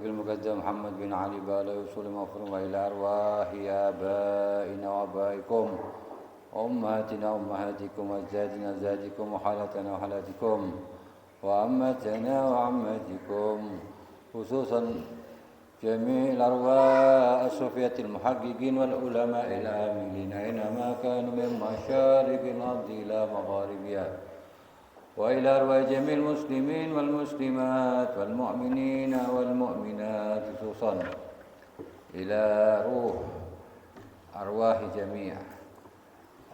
المقدم محمد بن علي بن وصول مغفور وإلى أرواح آبائنا وآبائكم وأمهاتنا وأمهاتكم وأجدادنا وأجدادكم وخالتنا وخالاتكم وعمتنا وعماتكم خصوصا جميع الأرواح الصوفية المحققين والعلماء العاملين أينما كانوا من مشارق الأرض إلى مغاربها وإلى أرواح جميع المسلمين والمسلمات والمؤمنين والمؤمنات خصوصا إلى روح أرواح جميع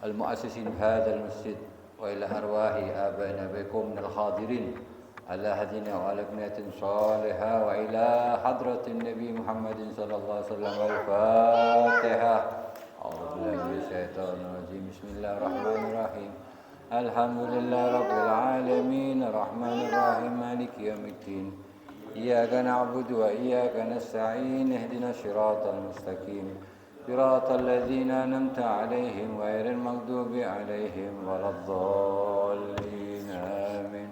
المؤسسين في هذا المسجد وإلى أرواح آبائنا بكم من الحاضرين على هدينا وعلى بنية صالحة وإلى حضرة النبي محمد صلى الله عليه وسلم الفاتحة. أعوذ بالله من الشيطان الرجيم. بسم الله الرحمن الرحيم. الحمد لله رب العالمين الرحمن الرحيم مالك يوم الدين إياك نعبد وإياك نستعين اهدنا الصراط المستقيم صراط الذين أنعمت عليهم غير المغضوب عليهم ولا الضالين آمين.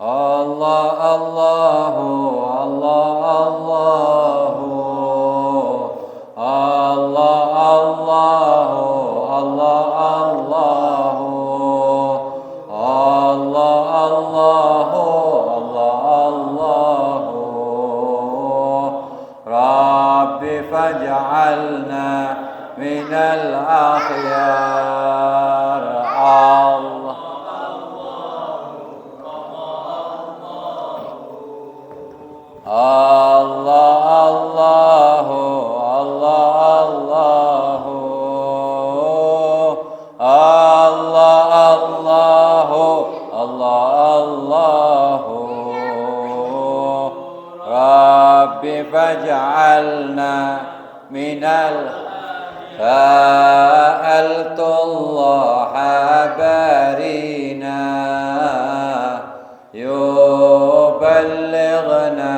الله الله الله الله الله الله الله الله الله رب فاجعلنا من الأخيار. الله الله الله الله رب فاجعلنا من سألت الله بارينا يبلغنا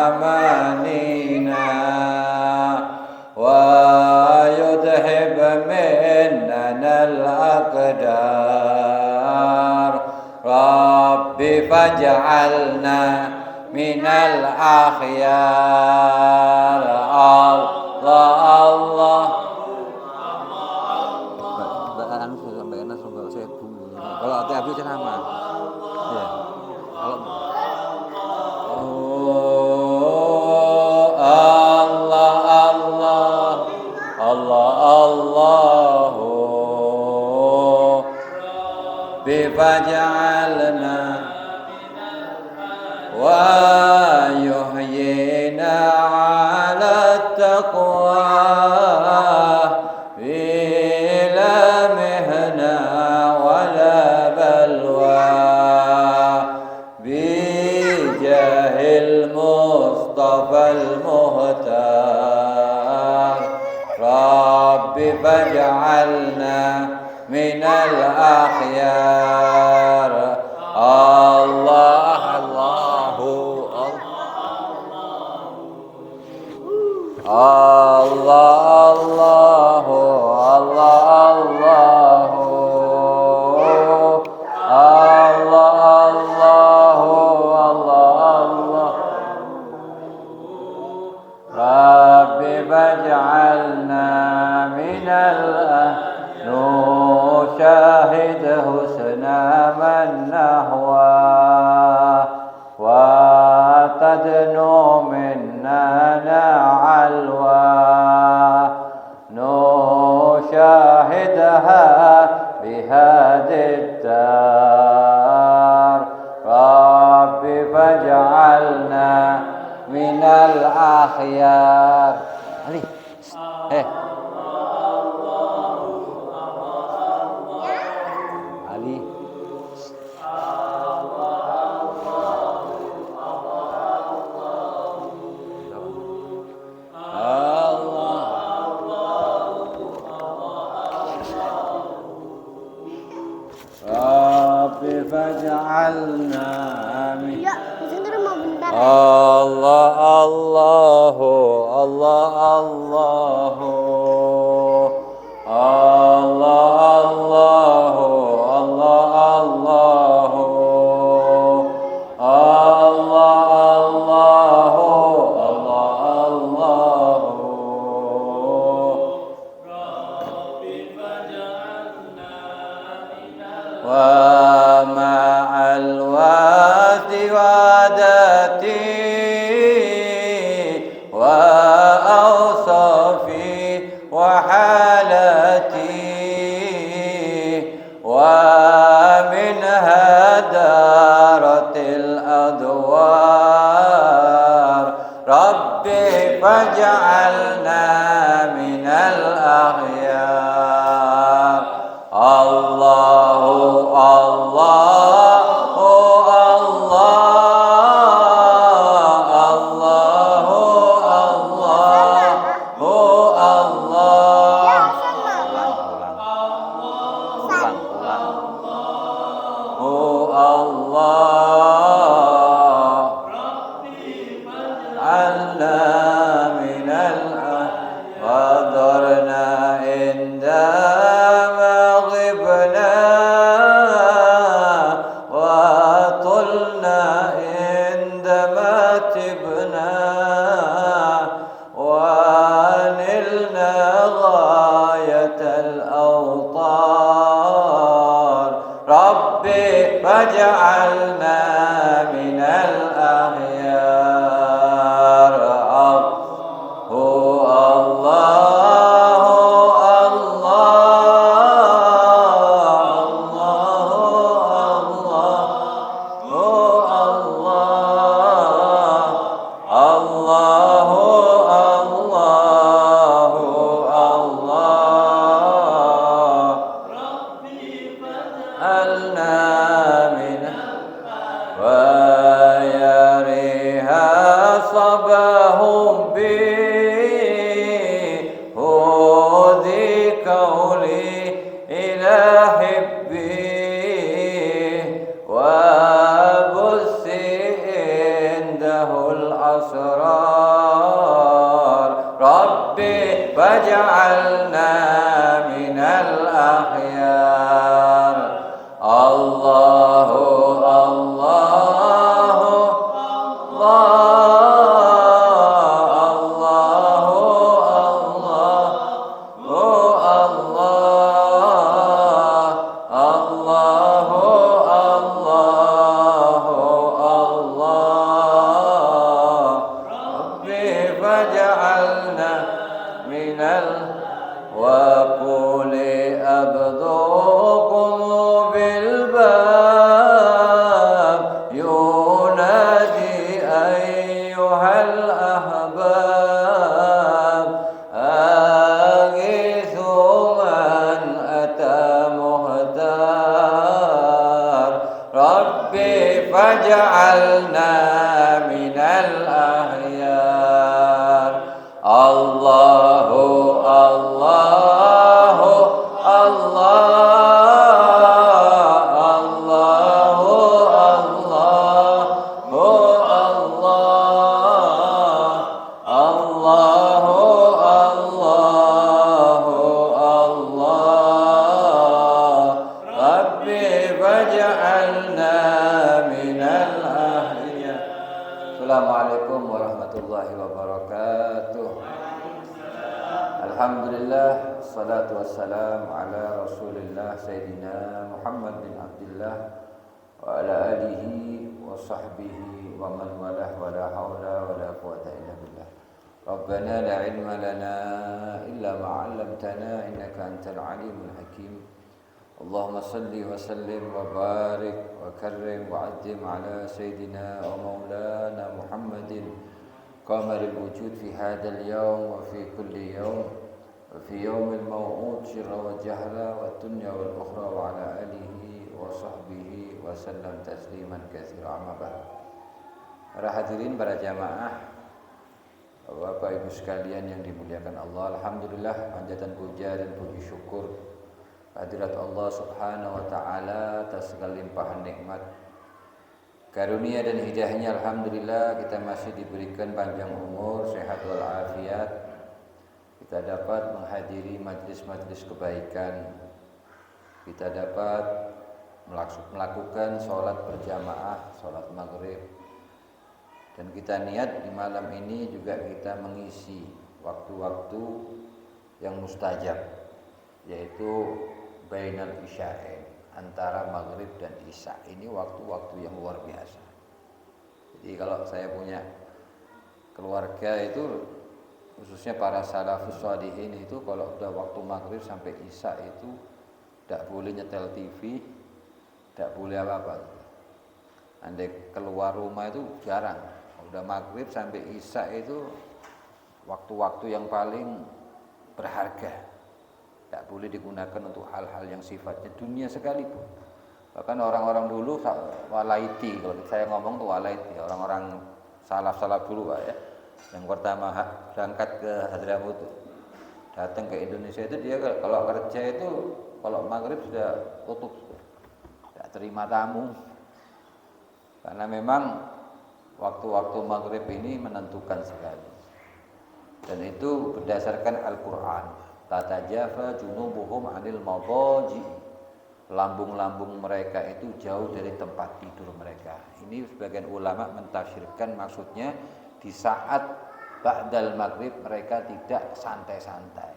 أمانينا ويذهب مننا الأقدار. رب فاجعلنا من الأخيار. الله الله kalau Abi ceramah ya kalau Allah Allah Allah Allah bifaj'alna wa yuhyina ala taqwa bila mihna wala balwa bijahil mustafa al-muhtar. Rabbi faj'alna minal akhyar. Allah Allahu Allah Allahu Allah Allahu Allah Allahu Allah Rabbi faj'alna minal nushahid husna man nahwa wa tadnu minna na'alwa nushahidha bihadid dar. Rabbi faj'alna minal akhyar. Ali Ali Rabbi faj'alna min ya, Allah Allahu Allah Allahu Rabbi faj'alna minal akhyar. Allahu Allahu Allah, Allahu Allahu Allah. Oh Allah, Allah minal qadarna inda maghibna wa tulna inda matibna wa nilna ghayatal awtar. Rabbi faj'alna minal akhyar. Oh Allah, صبهم بي هذي قولي إلى حبي وبثي عنده الأسرار. ربي فاجعلنا من الأخيار. الله الله وقل أبدوكم بالباب ينادي أيها الأحباب أغيثوا من أتى مهتار. ربي فاجعلنا من الأخيار. الله الله الله Rabbi faj'alna minal ahya. Assalamualaikum warahmatullahi wabarakatuh. Alhamdulillah, salatu wassalam ala Rasulillah Sayyidina Muhammad bin Abdullah wa ala alihi wa sahbihi wa man walah wa la hawla wa la quwwata illa billah. Rabbana la ilma lana illa ma 'allamtana innaka antal alimul hakim. Allahumma salli wa sallim wa barik wa karrim wa 'azzim ala Sayyidina wa maulana Muhammadin qamaril wujud fi hadzal yawm wa fi kulli yawm وفي يوم الموعود سرا وجهرا والدنيا والأخرى وعلى آله وصحبه وسلم تسليما كثيرا. Amma ba'd. Para hadirin, para jamaah, Bapak Ibu sekalian yang dimuliakan Allah, alhamdulillah, panjatan puja dan puji syukur hadirat Allah Subhanahu wa taala atas segala limpahan nikmat, karunia dan hidayahnya. Alhamdulillah kita masih diberikan panjang umur, sehat walafiat. Kita dapat menghadiri majlis-majlis kebaikan. Kita dapat melakukan sholat berjamaah, sholat maghrib. Dan kita niat di malam ini juga kita mengisi waktu-waktu yang mustajab, yaitu bainal isya'in, antara maghrib dan isya. Ini waktu-waktu yang luar biasa. Jadi kalau saya punya keluarga itu, khususnya para salafus shalihin itu, kalau udah waktu maghrib sampai isya itu tidak boleh nyetel TV, tidak boleh apa-apa. Andai keluar rumah itu jarang. Udah maghrib sampai isya itu waktu-waktu yang paling berharga. Tidak boleh digunakan untuk hal-hal yang sifatnya dunia sekalipun. Bahkan orang-orang dulu walaiti, kalau saya ngomong tuh walaiti, orang-orang salaf-salaf dulu Pak, ya. Yang pertama berangkat ke Hadramut, datang ke Indonesia itu dia kalau kerja itu kalau maghrib sudah tutup, tidak terima tamu. Karena memang waktu-waktu maghrib ini menentukan sekali. Dan itu berdasarkan Al-Quran. Tatajafa junubuhum anil madaji. Lambung-lambung mereka itu jauh dari tempat tidur mereka. Ini sebagian ulama mentafsirkan maksudnya di saat ba'dal maghrib mereka tidak santai-santai,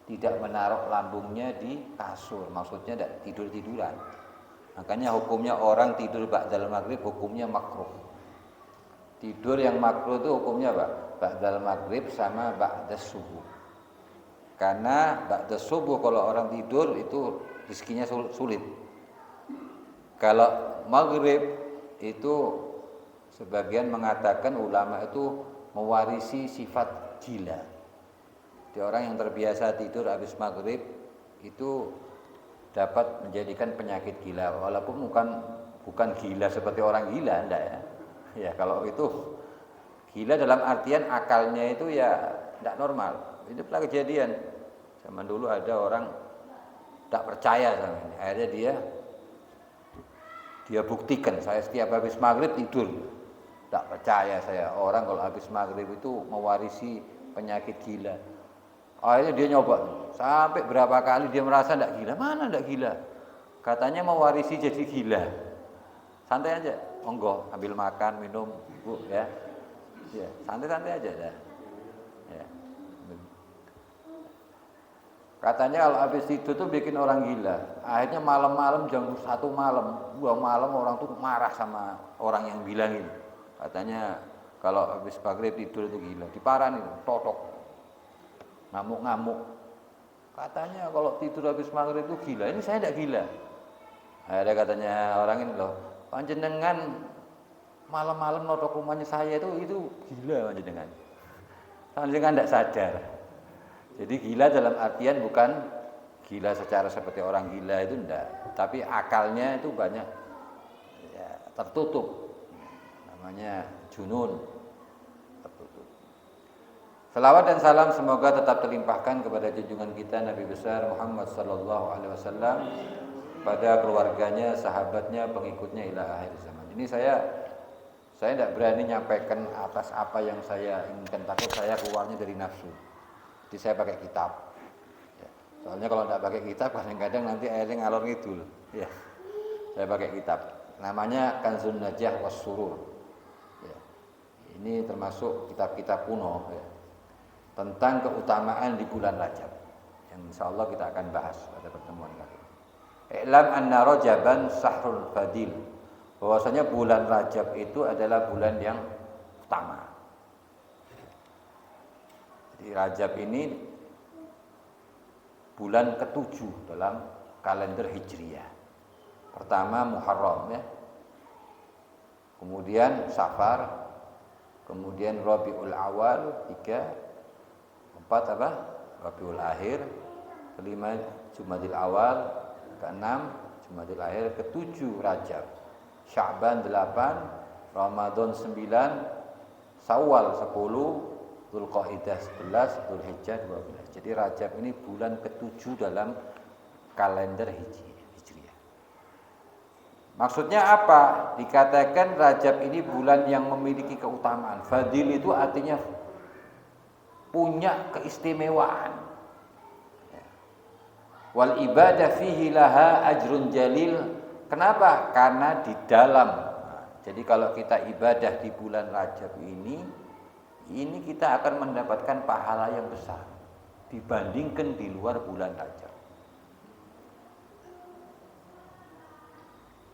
tidak menaruh lambungnya di kasur, maksudnya tidak tidur-tiduran. Makanya hukumnya orang tidur ba'dal maghrib hukumnya makruh. Tidur yang makruh itu hukumnya apa? Ba'dal maghrib sama ba'das subuh. Karena ba'das subuh kalau orang tidur itu rezekinya sulit. Kalau maghrib itu sebagian mengatakan ulama itu mewarisi sifat gila. Jadi orang yang terbiasa tidur habis maghrib itu dapat menjadikan penyakit gila. Walaupun bukan gila seperti orang gila, enggak ya. Ya kalau itu gila dalam artian akalnya itu ya tidak normal. Itu pernah kejadian. Zaman dulu ada orang tak percaya sama ini. Akhirnya dia buktikan, saya setiap habis maghrib tidur. Tak percaya saya, orang kalau habis maghrib itu mewarisi penyakit gila. Akhirnya dia nyoba, sampai berapa kali dia merasa tidak gila. Mana tidak gila? Katanya mewarisi jadi gila. Santai aja, monggo ambil makan, minum, Bu, ya. Ya, santai-santai aja dah. Ya. Katanya kalau habis tidur tuh bikin orang gila. Akhirnya malam-malam jam 1 malam, 2 malam orang tuh marah sama orang yang bilang ini. Katanya kalau habis maghrib tidur itu gila, diparahin itu, totok. Ngamuk-ngamuk. Katanya kalau tidur habis maghrib itu gila. Ini saya tidak gila. Ada katanya orang ini loh, panjenengan malam-malam notok rumahnya saya itu gila panjenengan. Panjenengan tidak sadar. Jadi gila dalam artian bukan gila secara seperti orang gila itu enggak, tapi akalnya itu banyak ya, tertutup. Namanya junun, tertutup. Selawat dan salam semoga tetap terlimpahkan kepada junjungan kita Nabi besar Muhammad sallallahu alaihi wasallam, pada keluarganya, sahabatnya, pengikutnya ila akhir zaman. Ini saya tidak berani nyampaikan atas apa yang saya inginkan, takut saya keluarnya dari nafsu. Jadi saya pakai kitab. Ya. Soalnya kalau tidak pakai kitab kadang-kadang nanti airnya ngalor ngidul. Ya. Saya pakai kitab. Namanya Kanzun Najah was Surur. Ya. Ini termasuk kitab-kitab kuno ya. Tentang keutamaan di bulan Rajab. Yang insya Allah kita akan bahas pada pertemuan kali ini. I'lam anna Rajaban sahrul fadil. Bahwasanya bulan Rajab itu adalah bulan yang utama. Jadi Rajab ini bulan ke-7 dalam kalender Hijriyah. Pertama Muharram ya. Kemudian Safar, kemudian Rabiul Awal 3, 4 apa? Rabiul Akhir, kelima Jumadil Awal, ke-6 Jumadil Akhir, ke-7 Rajab. Sya'ban 8, Ramadan 9, Syawal 10, Dzulqa'dah 11, Dzulhijjah 12. Jadi Rajab ini bulan ke-7 dalam kalender Hijriah. Maksudnya apa? Dikatakan Rajab ini bulan yang memiliki keutamaan. Fadil itu artinya punya keistimewaan. Wal ibadah fihi laha ajrun jalil. Kenapa? Karena di dalam. Jadi kalau kita ibadah di bulan Rajab ini kita akan mendapatkan pahala yang besar dibandingkan di luar bulan Rajab.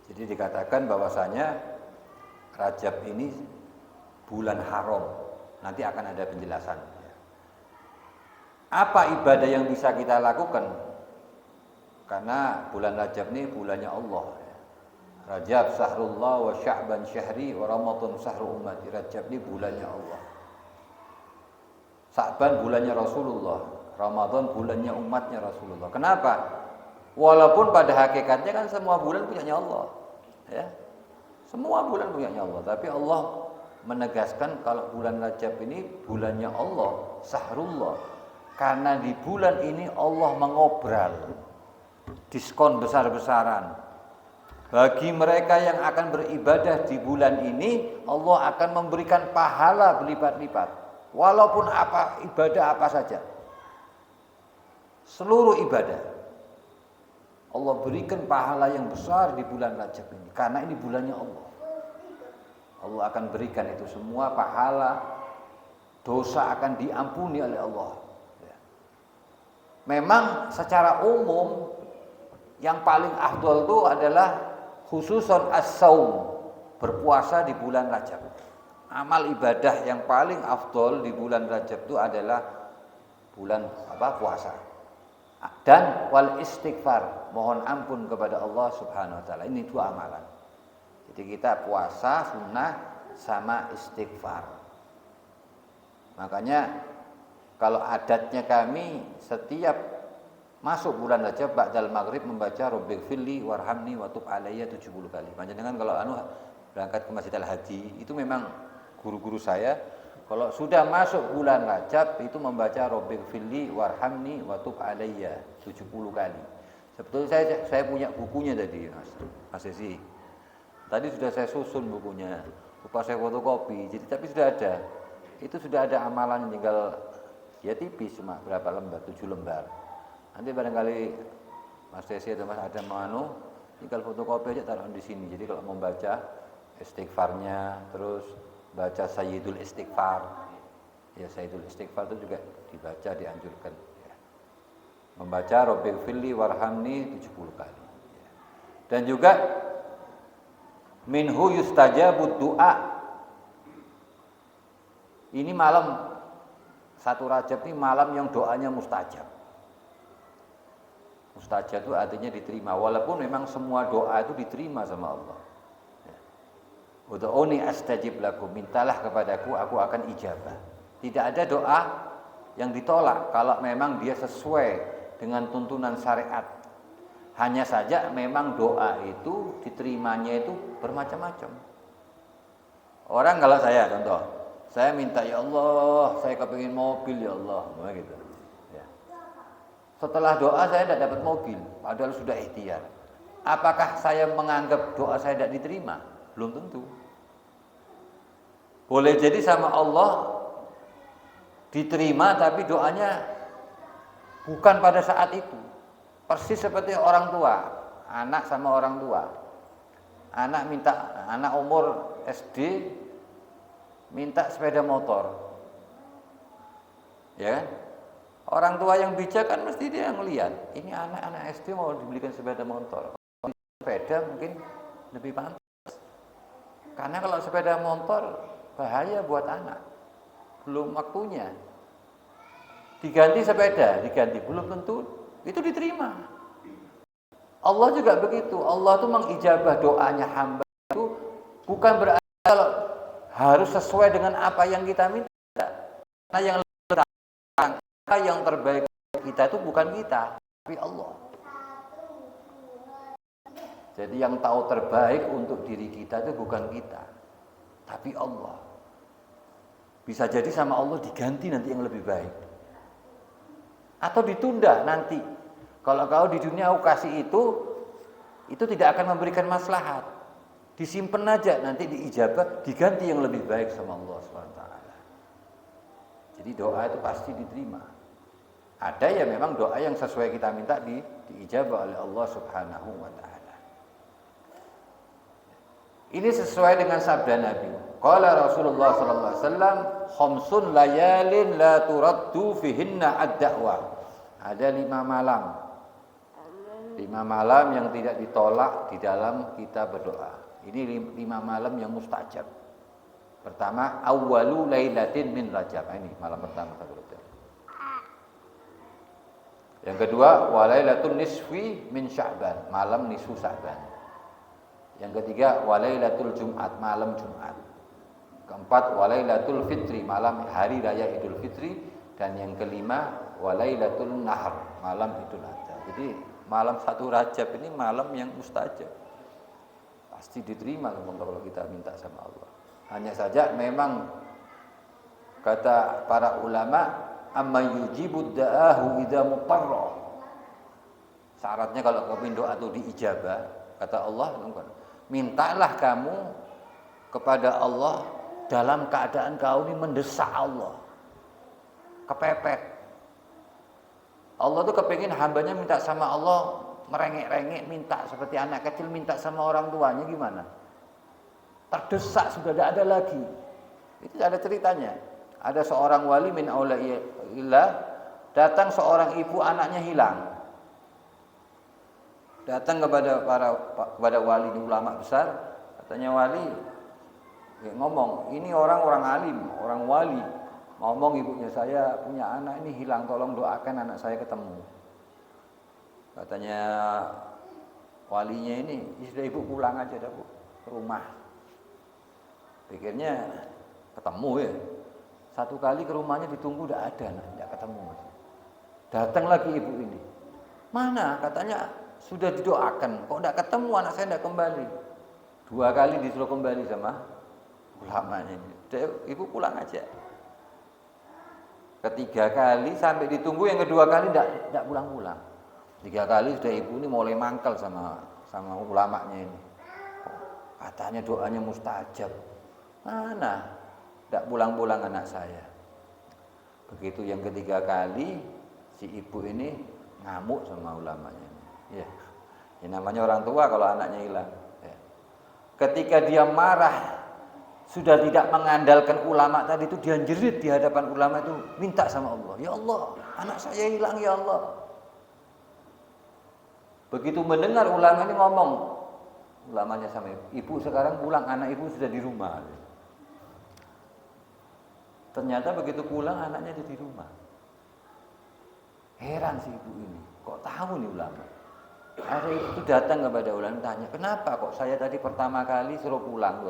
Jadi dikatakan bahwasanya Rajab ini bulan haram. Nanti akan ada penjelasan. Apa ibadah yang bisa kita lakukan? Karena bulan Rajab ini bulannya Allah. Rajab sahrullah wa Sya'ban syahri wa Ramadan sahru ummati. Rajab ini bulannya Allah. Sya'ban bulannya Rasulullah, Ramadan bulannya umatnya Rasulullah. Kenapa? Walaupun pada hakikatnya kan semua bulan punyanya Allah, ya. Semua bulan punyanya Allah, tapi Allah menegaskan kalau bulan Rajab ini bulannya Allah, Sahrullah. Karena di bulan ini Allah mengobral diskon besar-besaran. Bagi mereka yang akan beribadah di bulan ini, Allah akan memberikan pahala berlipat-lipat. Walaupun ibadah apa saja. Seluruh ibadah. Allah berikan pahala yang besar di bulan Rajab ini. Karena ini bulannya Allah. Allah akan berikan itu semua pahala. Dosa akan diampuni oleh Allah. Memang secara umum yang paling afdol itu adalah khususon as-saum, berpuasa di bulan Rajab. Amal ibadah yang paling afdol di bulan Rajab itu adalah bulan puasa. Dan wal istighfar, mohon ampun kepada Allah Subhanahu wa taala. Ini dua amalan. Jadi kita puasa sunnah sama istighfar. Makanya kalau adatnya kami setiap masuk bulan Rajab ba'dal maghrib membaca Rabbighfirli warhamni wa tub alayya 70 kali. Panjenengan kalau berangkat ke Masjid Al-Hadi itu memang guru-guru saya kalau sudah masuk bulan Rajab itu membaca Rabbighfirli warhamni wa tub alayya 70 kali. Sebetulnya saya punya bukunya tadi Mas Esi. Tadi sudah saya susun bukunya. Lupa saya fotokopi. Jadi tapi sudah ada. Itu sudah ada amalan, tinggal ya tipis cuma berapa lembar, 7 lembar. Nanti barangkali Mas Desi atau Mas Adam tinggal fotokopi aja taruh di sini. Jadi kalau mau baca istighfarnya, terus baca Sayyidul Istighfar. Ya Sayyidul Istighfar itu juga dibaca, dianjurkan. Ya. Membaca Rabbighfirli warhamni 70 kali. Ya. Dan juga minhu yustajabud du'a. Ini malam 1 Rajab ini malam yang doanya mustajab. Mustajab itu artinya diterima, walaupun memang semua doa itu diterima sama Allah. Ud'uni astajib lakum, mintalah kepadaku, aku akan ijabah. Tidak ada doa yang ditolak kalau memang dia sesuai dengan tuntunan syariat. Hanya saja memang doa itu diterimanya itu bermacam-macam. Orang kalau saya contoh, saya minta ya Allah, saya kepingin mobil ya Allah, gitu. Ya. Setelah doa saya tidak dapat mobil, padahal sudah ikhtiar. Apakah saya menganggap doa saya tidak diterima? Belum tentu. Boleh jadi sama Allah diterima tapi doanya bukan pada saat itu. Persis seperti orang tua, anak sama orang tua. Anak umur SD minta sepeda motor. Ya kan? Orang tua yang bijak kan mesti dia ngelihat, ini anak SD mau dibelikan sepeda motor. Sepeda mungkin lebih pantas. Karena kalau sepeda motor bahaya buat anak. Belum waktunya. Diganti sepeda, belum tentu itu diterima. Allah juga begitu. Allah itu mengijabah doanya hamba itu bukan berarti kalau harus sesuai dengan apa yang kita minta. Karena yang terbaik kita itu bukan kita, tapi Allah. Jadi yang tahu terbaik untuk diri kita itu bukan kita, tapi Allah. Bisa jadi sama Allah diganti nanti yang lebih baik. Atau ditunda nanti. Kalau kau di dunia aku kasih itu tidak akan memberikan maslahat. Disimpan aja, nanti diijabah, diganti yang lebih baik sama Allah SWT. Jadi doa itu pasti diterima. Ada ya memang doa yang sesuai kita minta diijabah oleh Allah Subhanahu wa taala. Ini sesuai dengan sabda Nabi. Qala Rasulullah sallallahu alaihi wasallam, "Khamsun layalin la turaddu fihinna ad-da'wah." Ada 5 malam. 5 malam yang tidak ditolak di dalam kita berdoa. Ini 5 malam yang mustajab. Pertama, awwalu lailatin min Rajab. Ini malam pertama satu Rajab. Yang kedua, walailatul nisfi min Sya'ban, malam nisfu Sya'ban. Yang ketiga, walailatul Jumat, malam Jumat. Keempat, walailatul fitri, malam hari raya Idul Fitri. Dan yang kelima, walailatul nahr, malam Idul Adha. Jadi malam 1 Rajab ini malam yang mustajab. Pasti diterima kalau kita minta sama Allah. Hanya saja memang kata para ulama, amma yujibud da'ahu idza mutarra. Syaratnya kalau kau doa itu diijabah, kata Allah, mintalah kamu kepada Allah dalam keadaan kau ini mendesak Allah. Kepepet. Allah tuh kepingin hambanya minta sama Allah merengek-rengek minta seperti anak kecil minta sama orang tuanya gimana? Terdesak sudah tidak ada lagi. Itu ada ceritanya. Ada seorang wali min auliyaillah, datang seorang ibu anaknya hilang. Datang kepada wali ulama besar, katanya wali ngomong, ini orang alim, orang wali. Ngomong ibunya, saya punya anak ini hilang, tolong doakan anak saya ketemu. Katanya walinya ini, sudah ibu pulang aja dah bu, ke rumah. Pikirnya ketemu ya. 1 kali ke rumahnya ditunggu udah ada, tidak ketemu. Datang lagi ibu ini. Mana? Katanya sudah didoakan, kok tidak ketemu anak saya tidak kembali. 2 kali disuruh kembali sama ulamanya ini. Ibu pulang aja. Ketiga kali sampai ditunggu, yang kedua kali tidak pulang-pulang. 3 kali sudah ibu ini mulai mangkel sama ulamanya ini. Katanya doanya mustajab. Mana? Tidak pulang-pulang anak saya. Begitu yang ketiga kali si ibu ini ngamuk sama ulamanya ini. Ya. Ya namanya orang tua kalau anaknya hilang. Ya. Ketika dia marah, sudah tidak mengandalkan ulama tadi itu, dia jerit di hadapan ulama itu, minta sama Allah, ya Allah, anak saya hilang ya Allah. Begitu mendengar ulama ini ngomong, ulamanya sama ibu sekarang pulang, anak ibu sudah di rumah. Ternyata begitu pulang anaknya ada di rumah. Heran si ibu ini, kok tahu nih ulama. Hari itu datang kepada ulama tanya, kenapa kok saya tadi pertama kali suruh pulang?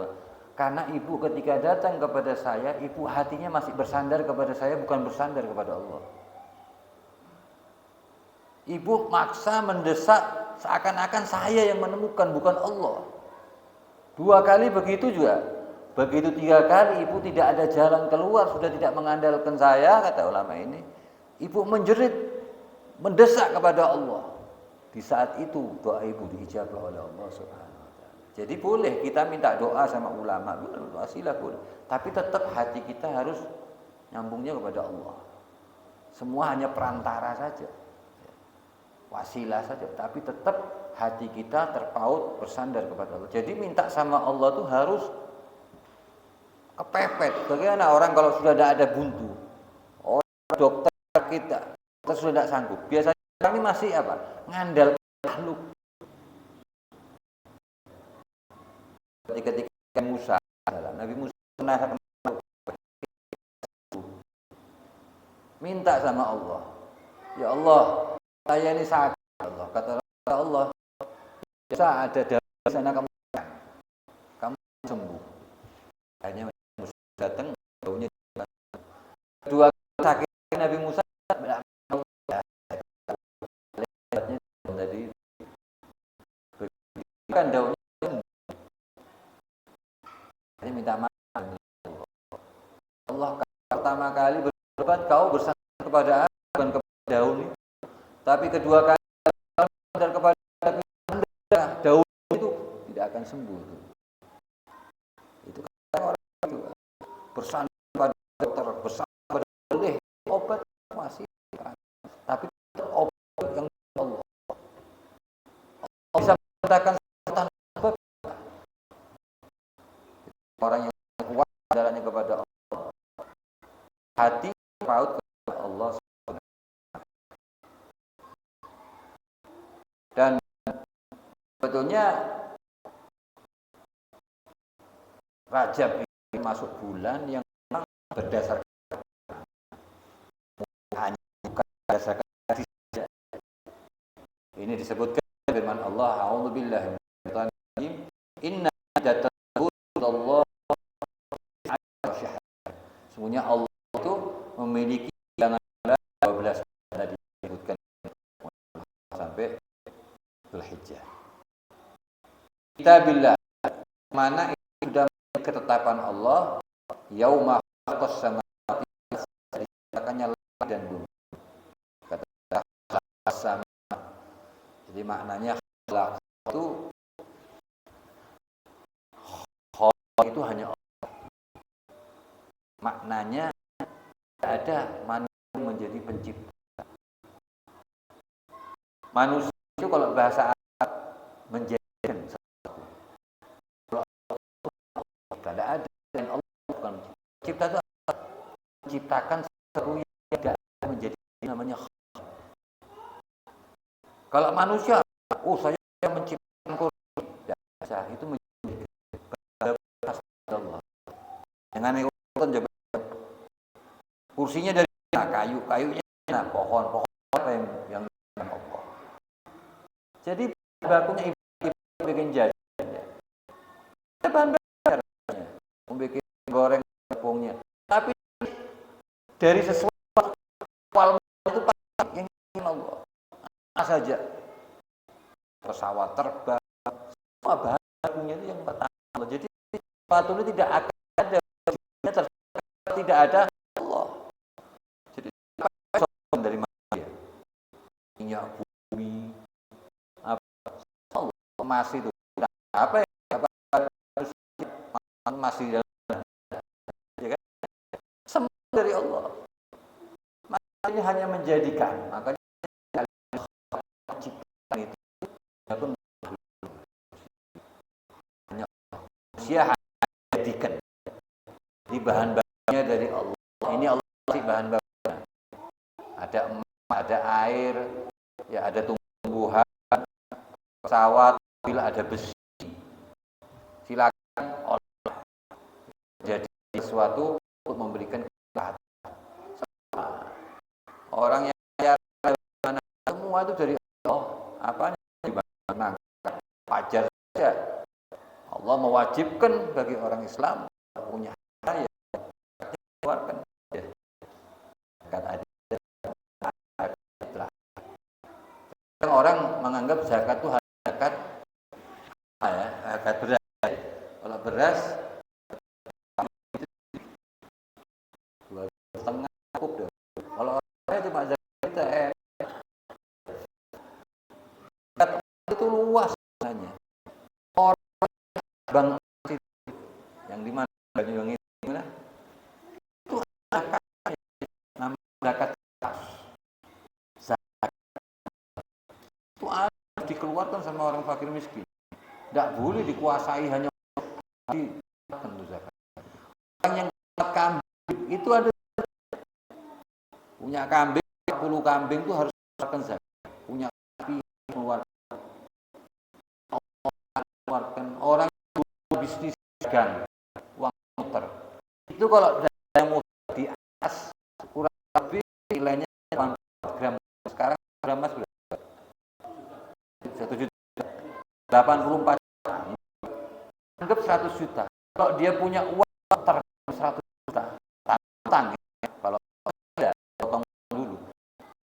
Karena ibu ketika datang kepada saya, ibu hatinya masih bersandar kepada saya, bukan bersandar kepada Allah. Ibu maksa mendesak seakan-akan saya yang menemukan, bukan Allah. 2 kali begitu juga. Begitu 3 kali ibu tidak ada jalan keluar, sudah tidak mengandalkan saya, kata ulama ini. Ibu menjerit, mendesak kepada Allah. Di saat itu doa ibu diijabah oleh Allah Subhanahu. Jadi boleh kita minta doa sama ulama, wasilah boleh. Tapi tetap hati kita harus nyambungnya kepada Allah. Semua hanya perantara saja, wasilah saja. Tapi tetap hati kita terpaut bersandar kepada Allah. Jadi minta sama Allah itu harus kepepet. Bagaimana orang kalau sudah tidak ada buntu, orang dokter kita sudah tidak sanggup. Biasanya ini masih apa? Ngandal makhluk. Ketika Musa, Nabi Musa minta sama Allah, ya Allah, saya ini sakit. Allah kata Allah, bisa ada di sana kamu sembuh. Akhirnya Musa datang, baunya kedua sakit Nabi Musa tadi kan daunnya minta maaf. Allah pertama kali bertobat kau bersandar kepada bukan kepada daun, tapi kedua kali bersandar kepada daun itu tidak akan sembuh itu. Itu kan orang itu bersandar pada dokter, bersandar pada boleh obat masih, tapi obat yang Allah bisa mengatakan orang yang kuat jalannya kepada Allah, hati paut kepada Allah. Dan sebetulnya Rajab ini masuk bulan yang berdasarkan hanya bukan berdasarkan saja. Ini disebutkan firman Allah, a'udzubillahi minasyaitonir rajim, inna Allah. Semuanya Allah itu memiliki bilangan kitabillah, mana itu sudah menjadi ketetapan Allah, yauma khalaqas samawati diciptakannya langit dan bumi. Kata sama. Jadi maknanya khalaq itu hanya Allah. Maknanya tidak ada manusia menjadi pencipta. Manusia itu kalau bahasa Arab menjadikan sesuatu. Kalau tidak ada dan Allah bukan mencipta itu menciptakan sesuatu yang tidak menjadi namanya khalaq. Kalau manusia, saya menciptakan kursi, itu menjadi Allah. Dengan ikutan coba kursinya dari kayu, kayunya pohon apa yang Allah. Jadi bakunya ibu bikin jajan, bahan bakarnya, membuat goreng tepungnya. Tapi dari sesuatu awal itu yang Allah saja. Pesawat terbang, semua bahan bakunya itu yang pertama. Jadi sepatu ini tidak akan ada, tidak ada Allah. Jadi dari mana dia? Minyak bumi, masih itu apa ya? Masih dalam, ya kan? Semua dari Allah. Makanya hanya menjadikan, makanya ciptaan itu pun hanya manusia hanya menjadikan di bahan bakunya dari Allah. Ini Allah kasih bahan bakunya. Ada emas, ada air, ya ada tumbuhan, pesawat, bila ada besi, silakan olah jadi sesuatu untuk memberikan kesehatan. Orang yang mana semua itu dari Allah. Apanya dimana wajar saja. Allah mewajibkan bagi orang Islam punya harta ya keluarkan. Ya. Orang menganggap zakat itu hanya zakat beras. Kalau beras 2,5 cukup deh. Kalau orangnya cuma zakat itu luas hanya. Orang bang yang di mana Banyuwangi mana? Itu zakat nama zakat. Zakat itu harus dikeluarkan sama orang fakir miskin. Tidak boleh dikuasai hanya tentu zakat. Orang yang kambing itu ada punya kambing 10 kambing itu harus dikeluarkan zakat. Punya sapi keluarkan orang bisnis dagang uang muter. Itu kalau yang mau di atas kurang lebih nilainya 4 gram. Sekarang gram emas berapa? 1 juta. 84 juta. Anggap 100 juta. Kalau dia punya uang muter 100 juta, tantang ya. Kalau ada potong dulu.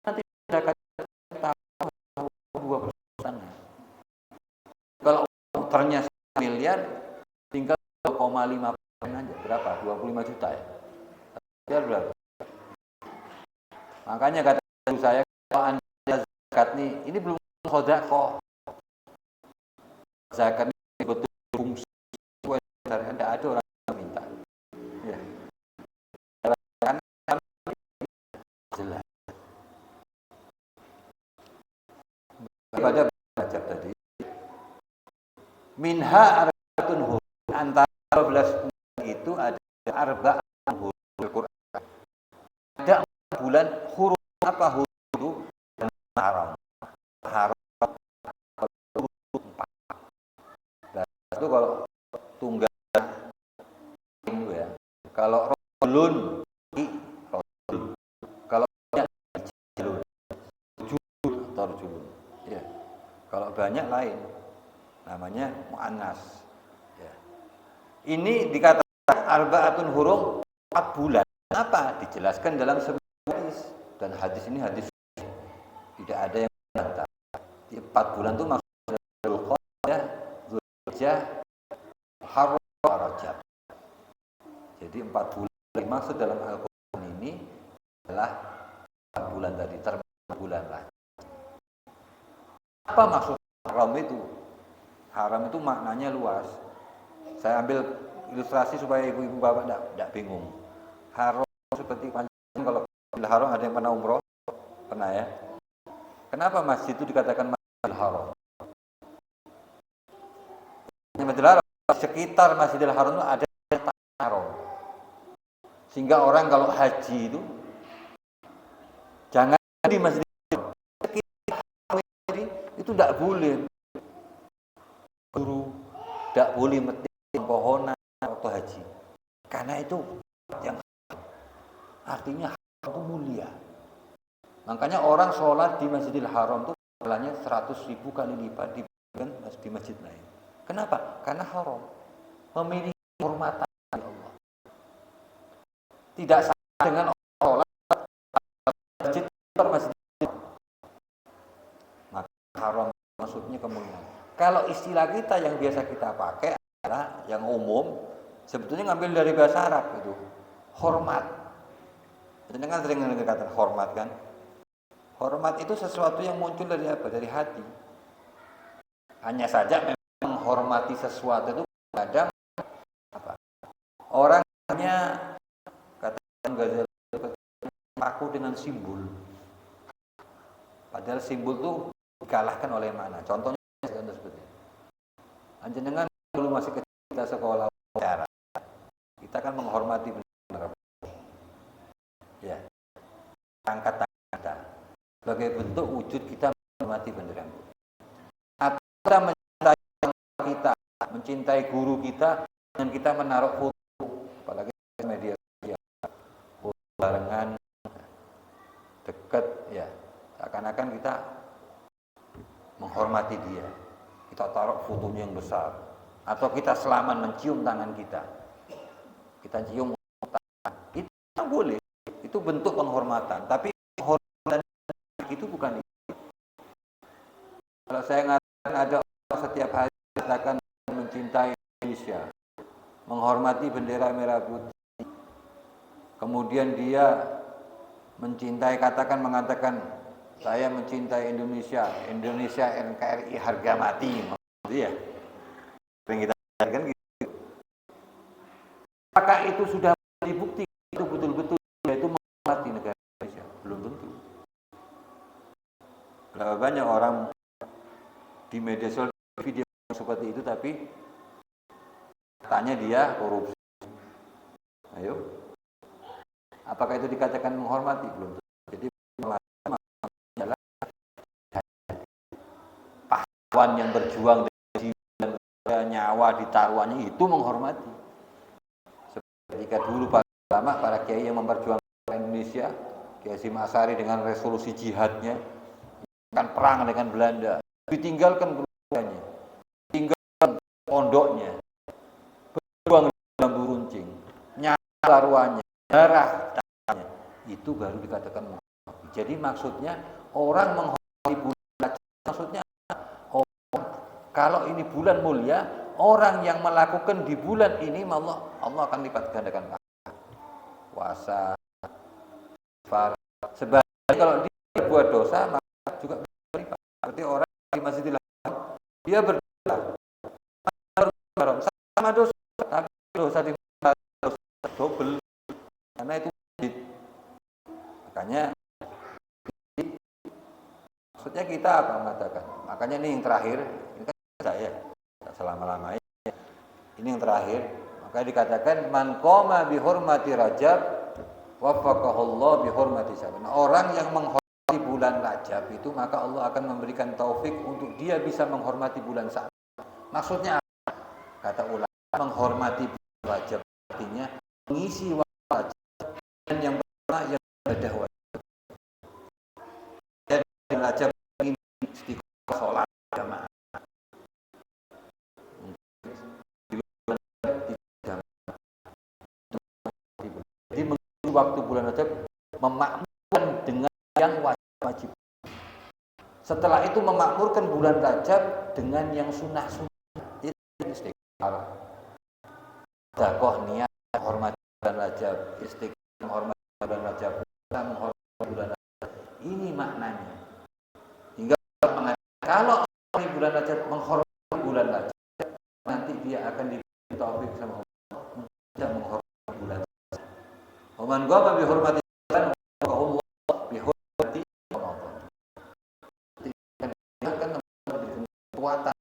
Nanti zakat 2%. Kalau muternya 1 miliar tinggal 2,5% aja. Berapa? 25 juta ya. Biar berapa? Makanya kata saya, kalau Anda zakat ini belum sedekah. Zakat ini betul fungsi dari Anda, ada orang yang minta. Ya. Karena jelas. Pada belajar tadi. Minha arba'atun huruf. Antara 12 bulan itu ada arba'atun huruf Al-Quran. Ada 4 bulan huruf apa huruf itu? Haram. Haram. Huruf 4. Dan itu kalau tunggal itu ya. Kalau rolun kalau jilun atau rujulun. Ya. Kalau banyak lain namanya mu'annas. Ya. Ini dikatakan arba'atun huruf 4 bulan. Apa? Dijelaskan dalam sebuah hadis. Dan hadis ini hadis tidak ada yang bantah. 4 bulan itu maksudnya Dzulhijjah, Muharram, Rajab. Jadi 4 bulan dimaksud dalam Al-Quran ini adalah 4 bulan tadi, termasuk bulan Rajab. Apa maksud haram itu? Haram itu maknanya luas. Saya ambil ilustrasi supaya ibu-ibu bapak tidak bingung. Haram seperti panjang, kalau haram ada yang pernah umroh? Pernah ya? Kenapa masjid itu dikatakan Masjidil Haram? Masjidil Haram, sekitar Masjidil Haram itu ada haram. Sehingga orang kalau haji itu jangan di Masjidil Haram. Sekitar itu tidak boleh. Guru tidak boleh metik pohonan waktu haji. Karena itu yang artinya haram itu mulia. Makanya orang sholat di Masjidil Haram itu pahalanya 100.000 kali lipat dibandingkan di masjid lain. Kenapa? Karena haram. Memiliki kehormatan Allah. Tidak sama dengan sholat masjid masjid. Maka haram maksudnya kemuliaan. Kalau istilah kita yang biasa kita pakai adalah yang umum, sebetulnya ngambil dari bahasa Arab itu hormat. Jadi kan sering dikatakan hormat kan? Hormat itu sesuatu yang muncul dari apa? Dari hati. Hanya saja memang menghormati sesuatu itu kadang apa? Orangnya katakan Ghazali paku dengan simbol. Padahal simbol itu dikalahkan oleh mana? Contohnya seperti ini. Anjenengan dulu masih kecil kita sekolah sejarah. Kita kan menghormati benar. Ya. Angkat tangan kita. Sebagai bentuk wujud kita menghormati bendera. Atau kita mencintai kita, mencintai guru kita, dan kita menaruh foto, apalagi media sosial, foto barengan, dekat, ya, seakan-akan kita menghormati dia. Kita taruh fotonya yang besar, atau kita selaman mencium tangan kita. Kita cium tangan, itu boleh, itu bentuk penghormatan. Tapi itu bukan itu. Kalau saya mengatakan ada orang setiap hari katakan mencintai Indonesia, menghormati bendera merah putih, kemudian dia mencintai, mengatakan saya mencintai Indonesia, Indonesia NKRI harga mati, gitu ya. Yang kita katakan gitu. Apakah itu sudah dibukti itu betul-betul yaitu menghormati negara Indonesia? Belum tentu. Banyak orang di media sosial video seperti itu, tapi katanya dia korupsi. Ayo, apakah itu dikatakan menghormati? Belum. Jadi adalah pahlawan yang berjuang dan nyawa ditaruhannya, itu menghormati. Ketika dulu para kiai yang memperjuangkan Indonesia, Kiai Hasyim Asy'ari dengan resolusi jihadnya, kan perang dengan Belanda, ditinggalkan keluarganya, tinggalkan pondoknya, berjuang dalam buruncing, nyawa taruhannya, darah tangannya, itu baru dikatakan menghormati. Jadi maksudnya orang menghormati bulan Rajab, maksudnya kalau ini bulan mulia, orang yang melakukan di bulan ini Allah akan lipat gandakan puasa, far. Sebaliknya kalau dia buat dosa maka juga berlipat. Seperti orang di Masjidil Haram, dia berdosa sama dosa, tapi dosa di dosa double, karena itu makanya maksudnya kita apa mengatakan. Makanya ini yang terakhir, ini kan saya selama-lamanya. Ini yang terakhir, maka dikatakan man qama bi hurmati Rajab waffaqahu Allah bi hurmati Sya'ban. Orang yang menghormati bulan Rajab itu maka Allah akan memberikan taufik untuk dia bisa menghormati bulan Sya'ban. Maksudnya apa? Kata ulama, menghormati bulan Rajab artinya mengisi waktu Rajab dan yang pertama yang ibadah wajib. Dan Rajab ini istiqomah salat jamaah. Jadi mengisi waktu bulan Rajab memakmurkan dengan yang wajib. Setelah itu memakmurkan bulan Rajab dengan yang sunnah-sunnah. Itu istighfar, dakwah niat hormat bulan Rajab, istighfar menghormati bulan Rajab, menghormati bulan Rajab. Ini maknanya. Hingga kalau di bulan Rajab menghormati bulan Rajab, nanti dia akan diberi taufik sama Allah tidak menghormati bulan Rajab. Oman gua bihormati bulan Allah bihormati Ramadan. Dia akan memberi kekuatan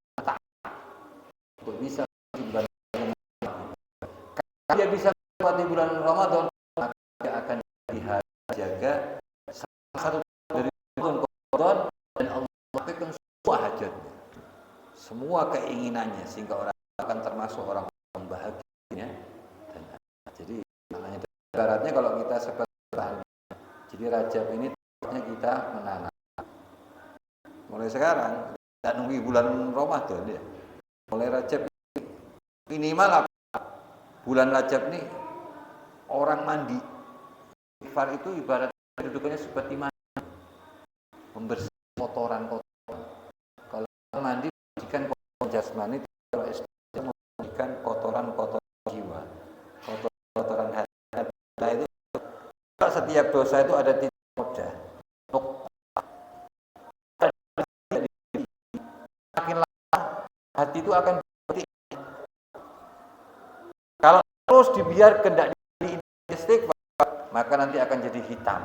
untuk bisa di bulan Ramadan. Kalau dia bisa di bulan Ramadan, maka dia akan dijaga salah satu dari bulan Ramadan dan Allah berikan semua hajatnya, semua keinginannya, sehingga orang akan termasuk orang bahagia. Dan jadi maknanya ibaratnya kalau kita seperti petani, jadi Rajab ini kita menanam mulai sekarang, tidak nunggu bulan Ramadan ya. Mulai Rajab minimal apa? Bulan Rajab ini orang mandi. Istighfar itu ibarat kedudukannya seperti mandi, membersihkan kotoran-kotoran. Kalau mandi membersihkan kotoran jasmani, kalau istighfar membersihkan kotoran-kotoran jiwa, kotoran hati. Nah itu setiap dosa itu ada titik noda. Makin lama hati itu akan berarti. Kalau terus dibiarkan tidak istighfar, maka nanti akan jadi hitam.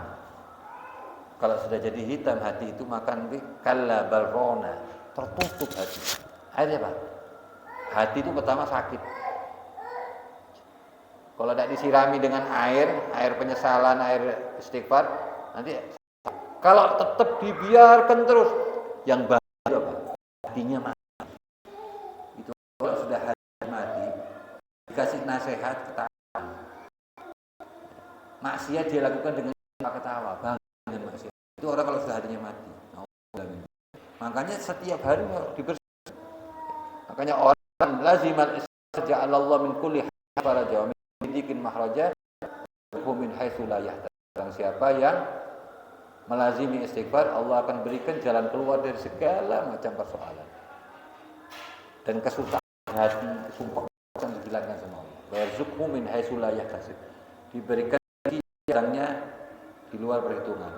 Kalau sudah jadi hitam hati itu, maka nanti kalla balrona, tertutup hati. Akhirnya apa? Hati itu pertama sakit. Kalau tidak disirami dengan air penyesalan, air istighfar, nanti kalau tetap dibiarkan terus, yang bahaya apa? Hatinya mati. Itu kalau sudah hati mati, dikasih nasihat ketawa. Maksiat dia lakukan dengan ketawa, dengan maksiat. Itu orang kalau sudah hatinya mati. Makanya setiap hari dibersihkan. Makanya orang lazimal istighfar Allah min kulli para jawami bikin mahraja min haitsu la yahtasib. Siapa yang melazimi istighfar, Allah akan berikan jalan keluar dari segala macam persoalan. Dan kesusahan hati, kesumpah akan dihilangkan sama Allah. Warzuqhu min haitsu la yahtasib. Diberikan jalannya di luar perhitungan.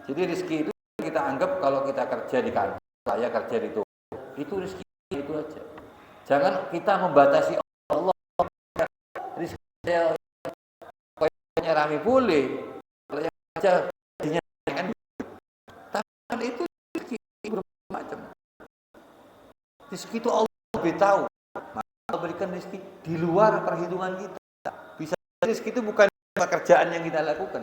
Jadi rezeki itu kita anggap kalau kita kerja di kantor, saya kerja di toko, itu rezeki itu aja. Jangan kita membatasi Allah. Rezeki saya rame boleh, kalau yang kerja dinyanyikan, tapi itu rezeki bermacam. Rezeki itu Allah lebih tahu. Maka berikan rezeki di luar perhitungan kita. Bisa rezeki itu bukan pekerjaan yang kita lakukan.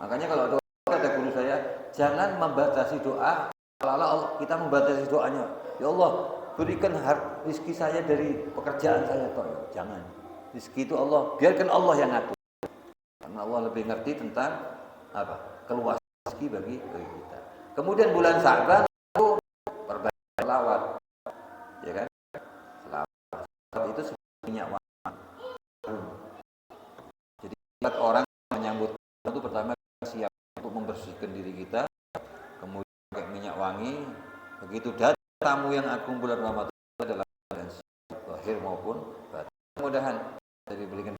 Makanya kalau ada guru saya, jangan membatasi doa. Kalau kita membatasi doanya, ya Allah berikan rezeki saya dari pekerjaan saya, toh. Jangan. Rezeki itu Allah, biarkan Allah yang ngatur. Karena Allah lebih ngerti tentang apa? Keluasan rezeki bagi kita. Kemudian bulan Sa'ban itu perbanyak selawat, ya kan? Selawat itu seperti minyak wangi. Jadi orang menyambut itu pertama siap untuk membersihkan diri kita, kemudian pakai minyak wangi. Begitu datang tamu yang agung bulan Ramadan adalah lahir maupun batin. Mudah-mudahan dari berikan